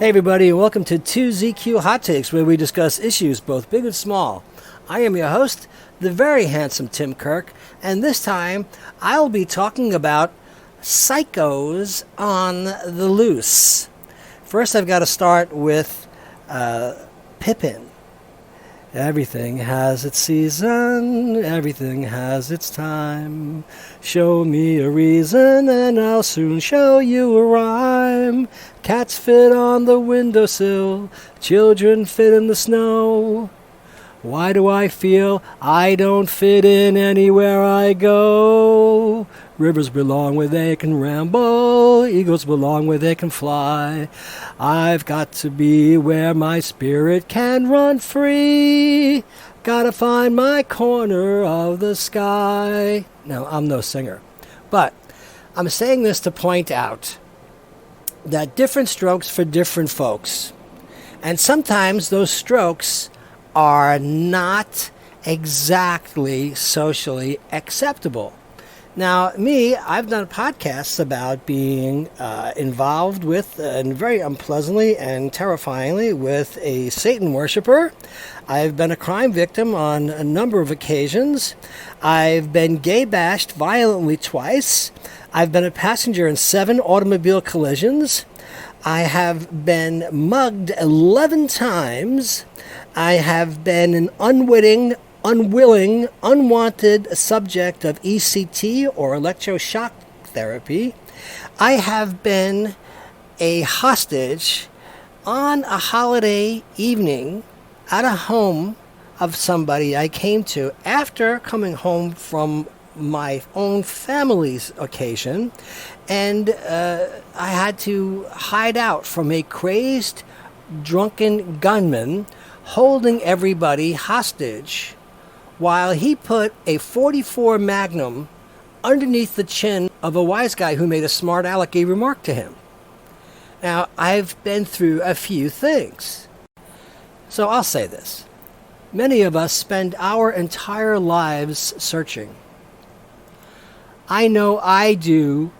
Hey everybody, and welcome to 2ZQHT143, where we discuss issues both big and small. I am your host, the very handsome Tim Kirk, and this time I'll be talking about psychos on the loose. First, I've got to start with Pippin. Everything has its season, everything has its time. Show me a reason and I'll soon show you a rhyme. Cats fit on the windowsill, children fit in the snow. Why do I feel I don't fit in anywhere I go? Rivers belong where they can ramble, eagles belong where they can fly. I've got to be where my spirit can run free. Gotta find my corner of the sky. Now, I'm no singer, but I'm saying this to point out that different strokes for different folks. And sometimes those strokes are not exactly socially acceptable. Now, I've done podcasts about being involved with, and very unpleasantly and terrifyingly, with a Satan worshiper. I've been a crime victim on a number of occasions. I've been gay bashed violently twice. I've been a passenger in 7 automobile collisions. I have been mugged 11 times. I have been an unwitting, unwilling, unwanted subject of ECT or electroshock therapy. I have been a hostage on a holiday evening at a home of somebody I came to after coming home from my own family's occasion, and I had to hide out from a crazed, drunken gunman holding everybody hostage while he put a .44 Magnum underneath the chin of a wise guy who made a smart alecky remark to him. Now, I've been through a few things. So I'll say this. Many of us spend our entire lives searching. I know I do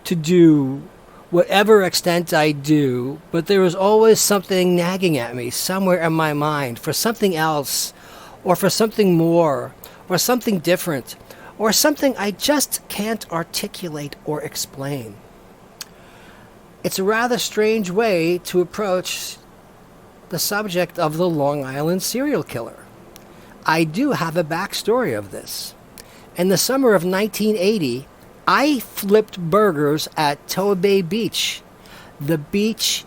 to do whatever extent I do, but there is always something nagging at me somewhere in my mind for something else, or for something more, or something different, or something I just can't articulate or explain. It's a rather strange way to approach the subject of the Long Island serial killer. I do have a backstory of this. In the summer of 1980, I flipped burgers at Toa Beach, the beach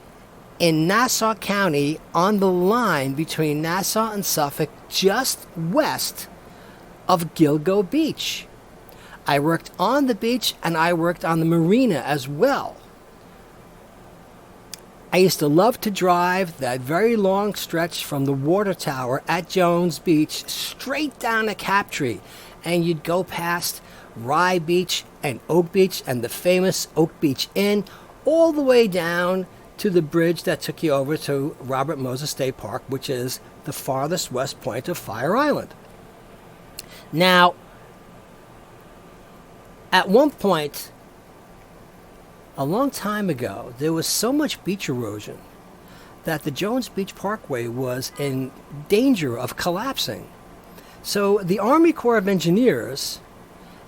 in Nassau County on the line between Nassau and Suffolk, just west of Gilgo Beach. I worked on the beach and I worked on the marina as well. I used to love to drive that very long stretch from the water tower at Jones Beach straight down to Captree, and you'd go past Rye Beach and Oak Beach and the famous Oak Beach Inn, all the way down to the bridge that took you over to Robert Moses State Park, which is the farthest west point of Fire Island. Now, at one point, a long time ago, there was so much beach erosion that the Jones Beach Parkway was in danger of collapsing. So the Army Corps of Engineers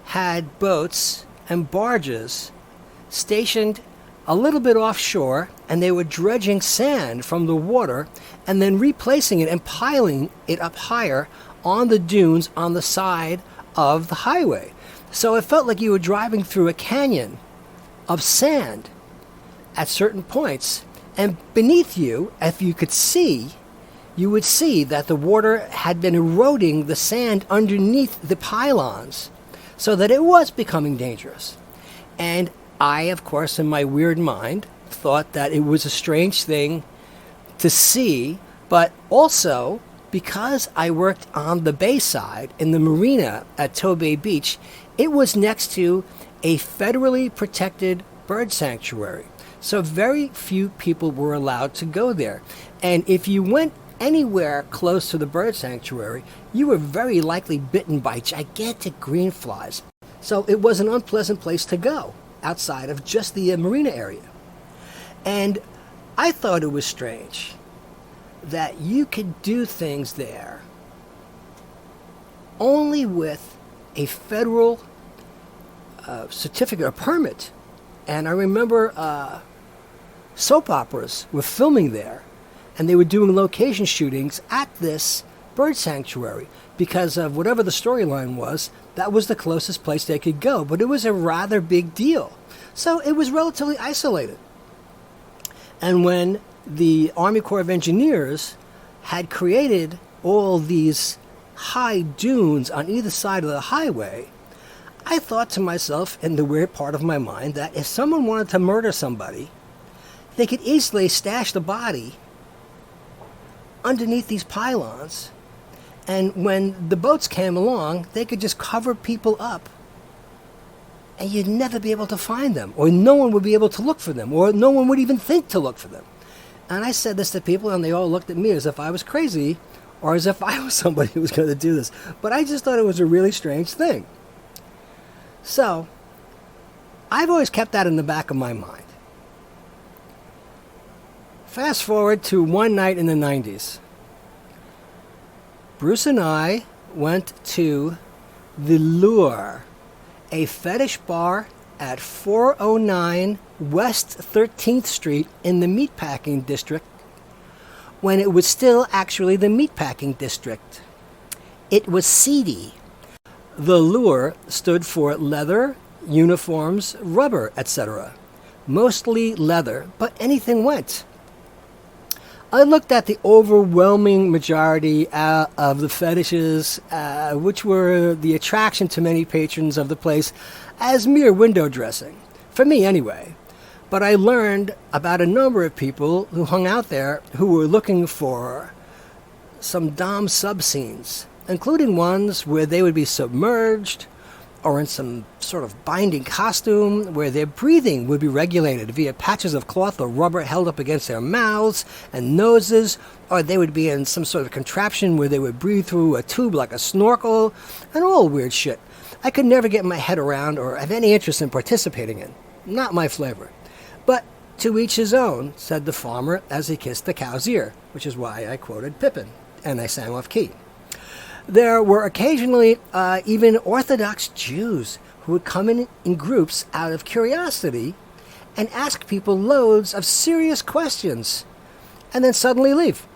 had boats and barges stationed a little bit offshore, and they were dredging sand from the water and then replacing it and piling it up higher on the dunes on the side of the highway. So it felt like you were driving through a canyon of sand at certain points, and beneath you, if you could see, you would see that the water had been eroding the sand underneath the pylons, so that it was becoming dangerous. And I, of course, in my weird mind, thought that it was a strange thing to see, but also because I worked on the bayside in the marina at Toa Beach, it was next to a federally protected bird sanctuary. So very few people were allowed to go there. And if you went anywhere close to the bird sanctuary, you were very likely bitten by gigantic green flies. So it was an unpleasant place to go outside of just the marina area. And I thought it was strange that you could do things there only with a federal certificate or permit. And I remember soap operas were filming there, and they were doing location shootings at this bird sanctuary because of whatever the storyline was. That was the closest place they could go, but it was a rather big deal. So it was relatively isolated. And when the Army Corps of Engineers had created all these high dunes on either side of the highway, I thought to myself, in the weird part of my mind, that if someone wanted to murder somebody, they could easily stash the body underneath these pylons, and when the boats came along, they could just cover people up, and you'd never be able to find them, or no one would be able to look for them, or no one would even think to look for them. And I said this to people, and they all looked at me as if I was crazy, or as if I was somebody who was going to do this. But I just thought it was a really strange thing. So, I've always kept that in the back of my mind. Fast forward to one night in the 90s. Bruce and I went to the Lure, a fetish bar at 409 West 13th Street in the Meatpacking District, when it was still actually the Meatpacking District. It was seedy. The Lure stood for leather, uniforms, rubber, etc. Mostly leather, but anything went. I looked at the overwhelming majority of the fetishes, which were the attraction to many patrons of the place, as mere window dressing. For me, anyway. But I learned about a number of people who hung out there who were looking for some dom sub-scenes, including ones where they would be submerged or in some sort of binding costume where their breathing would be regulated via patches of cloth or rubber held up against their mouths and noses, or they would be in some sort of contraption where they would breathe through a tube like a snorkel, and all weird shit I could never get my head around or have any interest in participating in. Not my flavor. But to each his own, said the farmer as he kissed the cow's ear, which is why I quoted Pippin, and I sang off key. There were occasionally even Orthodox Jews who would come in groups out of curiosity and ask people loads of serious questions and then suddenly leave.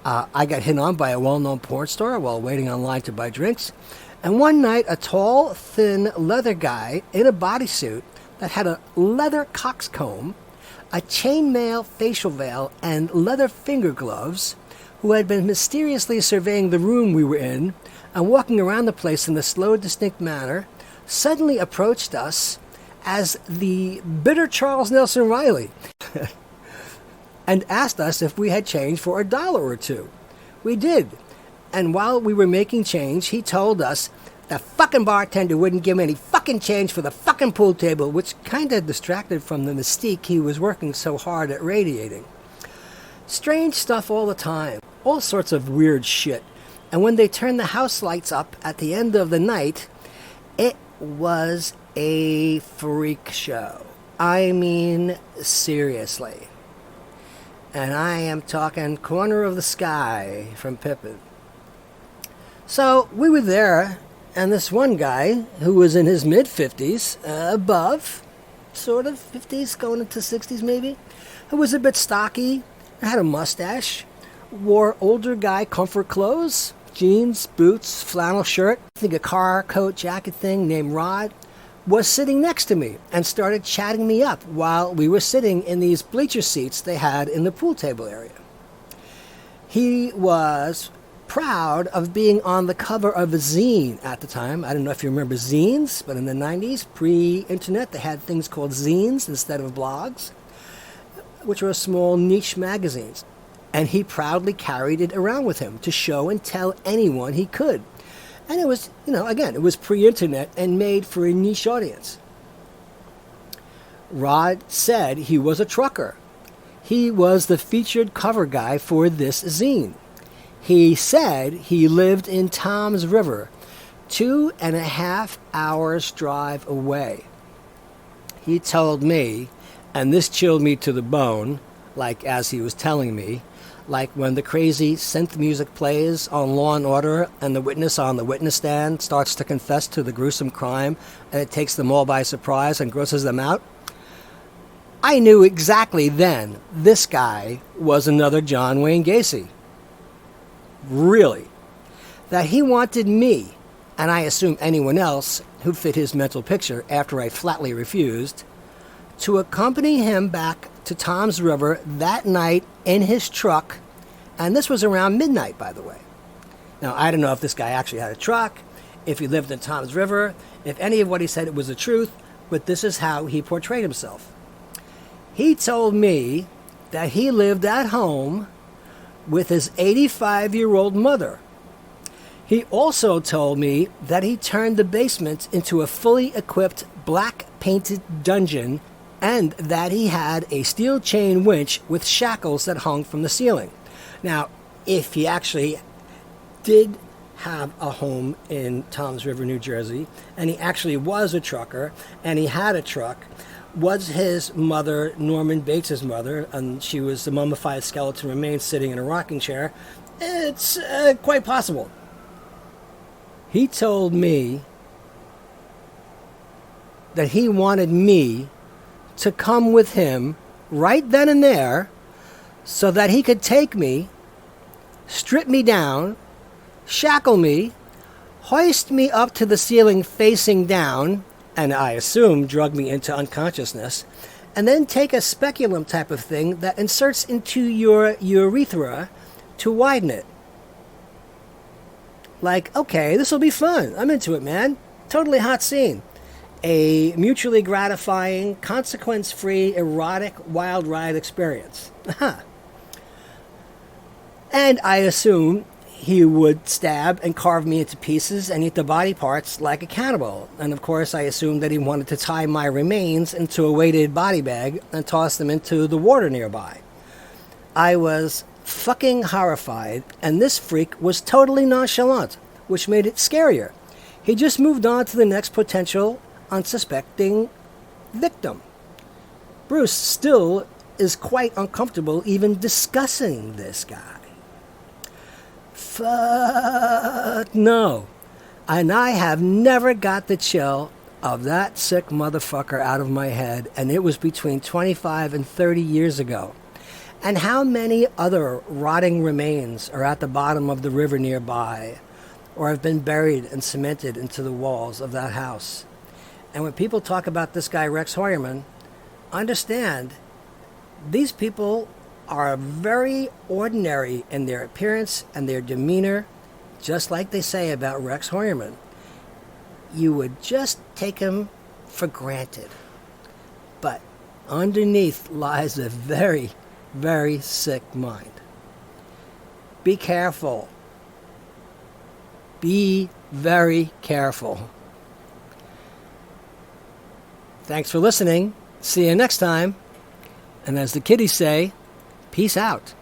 I got hit on by a well-known porn star while waiting online to buy drinks, and one night a tall, thin leather guy in a bodysuit that had a leather coxcomb, a chainmail facial veil, and leather finger gloves, who had been mysteriously surveying the room we were in and walking around the place in a slow, distinct manner, suddenly approached us as the bitter Charles Nelson Riley and asked us if we had change for $1 or $2. We did, and while we were making change, he told us the fucking bartender wouldn't give me any fucking change for the fucking pool table, which kind of distracted from the mystique he was working so hard at radiating. Strange stuff all the time. All sorts of weird shit. And when they turned the house lights up at the end of the night, it was a freak show. I mean, seriously. And I am talking corner of the sky from Pippin. So we were there, and this one guy, who was in his mid-50s, above, sort of 50s, going into 60s maybe, who was a bit stocky, had a mustache, wore older guy comfort clothes, jeans, boots, flannel shirt, I think a car coat jacket thing named Rod, was sitting next to me and started chatting me up while we were sitting in these bleacher seats they had in the pool table area. He was proud of being on the cover of a zine at the time. I don't know if you remember zines, but in the 90s, pre-internet, they had things called zines instead of blogs, which were small niche magazines. And he proudly carried it around with him to show and tell anyone he could. And it was, again, it was pre-internet and made for a niche audience. Rod said he was a trucker. He was the featured cover guy for this zine. He said he lived in Tom's River, 2.5 hours drive away. He told me, And this chilled me to the bone, like as he was telling me, like when the crazy synth music plays on Law and Order and the witness on the witness stand starts to confess to the gruesome crime and it takes them all by surprise and grosses them out. I knew exactly then this guy was another John Wayne Gacy. Really. That he wanted me, and I assume anyone else who fit his mental picture after I flatly refused, to accompany him back to Tom's River that night in his truck, and this was around midnight, by the way. Now, I don't know if this guy actually had a truck, if he lived in Tom's River, if any of what he said was the truth, but this is how he portrayed himself. He told me that he lived at home with his 85-year-old mother. He also told me that he turned the basement into a fully equipped black-painted dungeon and that he had a steel chain winch with shackles that hung from the ceiling. Now, if he actually did have a home in Toms River, New Jersey, and he actually was a trucker, and he had a truck, was his mother Norman Bates' mother, and she was the mummified skeleton remains sitting in a rocking chair, it's quite possible. He told me that he wanted me to come with him right then and there so that he could take me, strip me down, shackle me, hoist me up to the ceiling facing down, and I assume drug me into unconsciousness, and then take a speculum type of thing that inserts into your urethra to widen it. Like, okay, this will be fun. I'm into it, man. Totally hot scene. A mutually gratifying, consequence-free, erotic, wild ride experience. And I assume he would stab and carve me into pieces and eat the body parts like a cannibal. And of course, I assumed that he wanted to tie my remains into a weighted body bag and toss them into the water nearby. I was fucking horrified, and this freak was totally nonchalant, which made it scarier. He just moved on to the next potential unsuspecting victim. Bruce still is quite uncomfortable even discussing this guy. Fuck no. And I have never got the chill of that sick motherfucker out of my head, and it was between 25 and 30 years ago. And how many other rotting remains are at the bottom of the river nearby, or have been buried and cemented into the walls of that house? And when people talk about this guy Rex Heuermann, understand these people are very ordinary in their appearance and their demeanor, just like they say about Rex Heuermann. You would just take him for granted. But underneath lies a very, very sick mind. Be careful. Be very careful. Thanks for listening. See you next time. And as the kiddies say, peace out.